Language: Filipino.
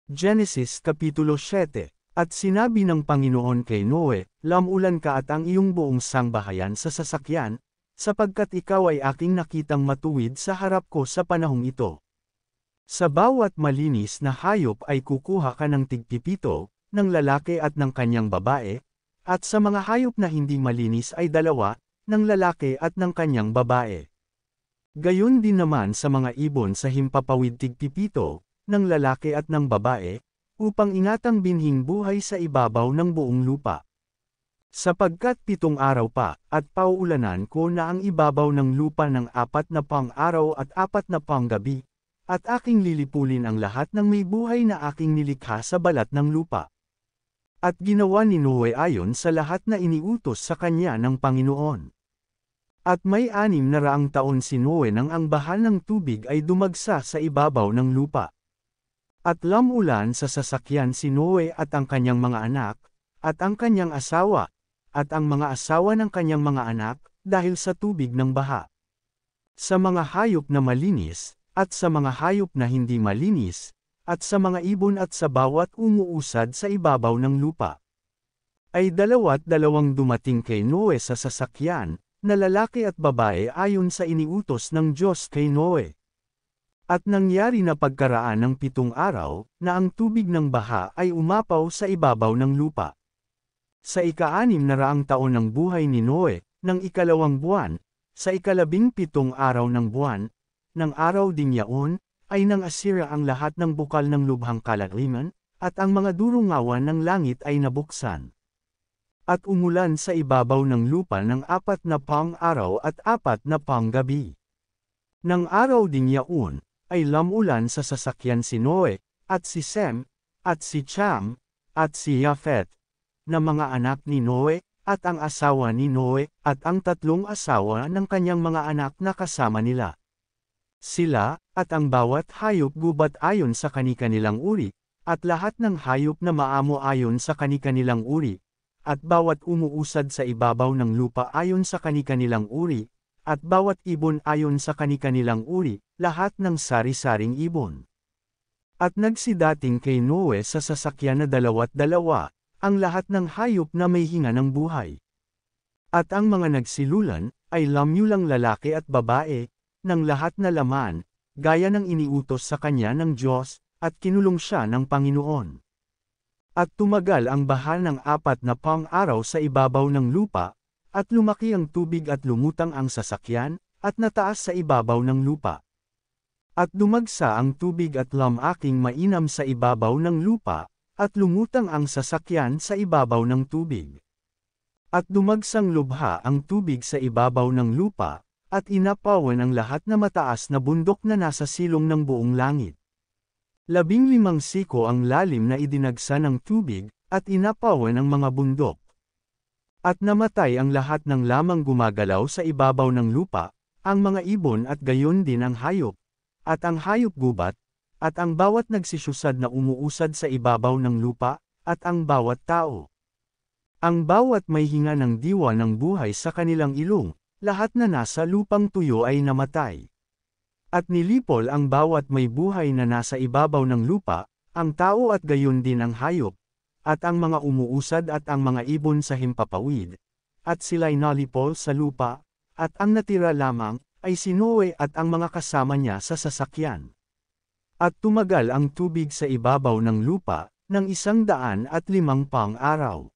Genesis Kapitulo 7. At sinabi ng Panginoon kay Noe, lamulan ka at ang iyong buong sangbahayan sa sasakyan, sapagkat ikaw ay aking nakitang matuwid sa harap ko sa panahong ito. Sa bawat malinis na hayop ay kukuha ka ng tigpipito, ng lalaki at ng kanyang babae, at sa mga hayop na hindi malinis ay 2, ng lalaki at ng kanyang babae. Gayon din naman sa mga ibon sa himpapawid tigpipito, ng lalaki at ng babae, upang ingatang binhing buhay sa ibabaw ng buong lupa. Sapagkat 7 araw pa, at pauulanan ko na ang ibabaw ng lupa ng 40 araw at 40 gabi, at aking lilipulin ang lahat ng may buhay na aking nilikha sa balat ng lupa. At ginawa ni Noe ayon sa lahat na iniutos sa kanya ng Panginoon. At may 600 taon si Noe nang ang baha ng tubig ay dumagsa sa ibabaw ng lupa. At lamulan sa sasakyan si Noe at ang kanyang mga anak, at ang kanyang asawa, at ang mga asawa ng kanyang mga anak, dahil sa tubig ng baha. Sa mga hayop na malinis, at sa mga hayop na hindi malinis, at sa mga ibon at sa bawat umuusad sa ibabaw ng lupa. Ay 2 dumating kay Noe sa sasakyan, na lalaki at babae ayon sa iniutos ng Diyos kay Noe. At nangyari na pagkaraan ng 7 araw, na ang tubig ng baha ay umapaw sa ibabaw ng lupa. Sa ika-600 taon ng buhay ni Noe, ng 2 buwan, sa 17 araw ng buwan, ng araw ding yaon, ay nang asira ang lahat ng bukal ng lubhang kalaliman, at ang mga durungawan ng langit ay nabuksan. At umulan sa ibabaw ng lupa ng 40 araw at 40 gabi. Ng araw ding yaon, ay lamulan sa sasakyan si Noe, at si Sem, at si Cham, at si Yafet, na mga anak ni Noe, at ang asawa ni Noe, at ang 3 asawa ng kanyang mga anak na kasama nila. Sila, at ang bawat hayop gubat ayon sa kani-kanilang uri, at lahat ng hayop na maamo ayon sa kani-kanilang uri, at bawat umuusad sa ibabaw ng lupa ayon sa kani-kanilang uri, at bawat ibon ayon sa kani-kanilang uri, lahat ng sari-saring ibon. At nagsidating kay Noe sa sasakyan na 2, ang lahat ng hayop na may hinga ng buhay. At ang mga nagsilulan, ay lamyulang lalaki at babae, ng lahat na laman, gaya ng iniutos sa kanya ng Diyos, at kinulong siya ng Panginoon. At tumagal ang baha ng 40 araw sa ibabaw ng lupa, at lumaki ang tubig at lumutang ang sasakyan, at nataas sa ibabaw ng lupa. At dumagsa ang tubig at lamaking mainam sa ibabaw ng lupa, at lumutang ang sasakyan sa ibabaw ng tubig. At dumagsang lubha ang tubig sa ibabaw ng lupa, at inapawan ang lahat na mataas na bundok na nasa silong ng buong langit. 15 siko ang lalim na idinagsa ng tubig, at inapawan ang mga bundok. At namatay ang lahat ng lamang gumagalaw sa ibabaw ng lupa, ang mga ibon at gayon din ang hayop, at ang hayop gubat, at ang bawat nagsisyusad na umuusad sa ibabaw ng lupa, at ang bawat tao. Ang bawat may hinga ng diwa ng buhay sa kanilang ilong, lahat na nasa lupang tuyo ay namatay. At nilipol ang bawat may buhay na nasa ibabaw ng lupa, ang tao at gayon din ang hayop, at ang mga umuusad at ang mga ibon sa himpapawid, at sila'y nalipol sa lupa, at ang natira lamang, ay si Noe at ang mga kasama niya sa sasakyan. At tumagal ang tubig sa ibabaw ng lupa, ng 150 araw.